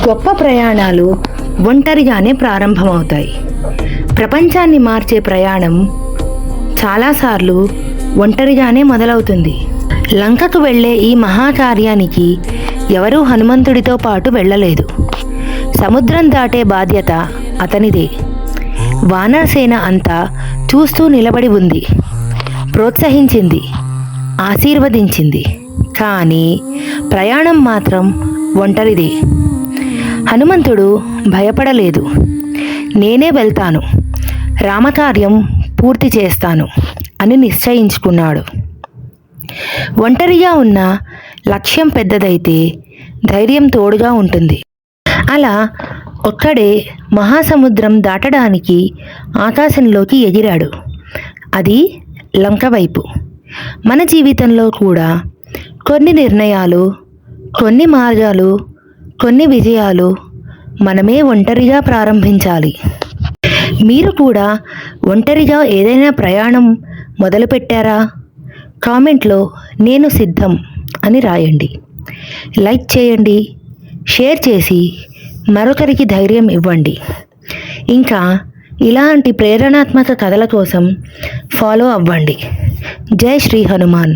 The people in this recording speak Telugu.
గొప్ప ప్రయాణాలు ఒంటరిగానే ప్రారంభమవుతాయి. ప్రపంచాన్ని మార్చే ప్రయాణం చాలాసార్లు ఒంటరిగానే మొదలవుతుంది. లంకకు వెళ్ళే ఈ మహాకార్యానికి ఎవరూ హనుమంతుడితో పాటు వెళ్ళలేదు. సముద్రం దాటే బాధ్యత అతనిదే. వానరసేన అంతా చూస్తూ నిలబడి ఉంది, ప్రోత్సహించింది, ఆశీర్వదించింది. కానీ ప్రయాణం మాత్రం ఒంటరిదే. హనుమంతుడు భయపడలేదు. నేనే వెళ్తాను, రామకార్యం పూర్తి చేస్తాను అని నిశ్చయించుకున్నాడు. ఒంటరిగా ఉన్న లక్ష్యం పెద్దదైతే ధైర్యం తోడుగా ఉంటుంది. అలా ఒక్కడే మహాసముద్రం దాటడానికి ఆకాశంలోకి ఎగిరాడు. అది లంక వైపు. మన జీవితంలో కూడా కొన్ని నిర్ణయాలు, కొన్ని మార్గాలు, కొన్ని విజయాలు మనమే ఒంటరిగా ప్రారంభించాలి. మీరు కూడా ఒంటరిగా ఏదైనా ప్రయాణం మొదలుపెట్టారా? కామెంట్లో నేను సిద్ధం అని రాయండి. లైక్ చేయండి, షేర్ చేసి మరొకరికి ధైర్యం ఇవ్వండి. ఇంకా ఇలాంటి ప్రేరణాత్మక కథల కోసం ఫాలో అవ్వండి. జై శ్రీ హనుమాన్.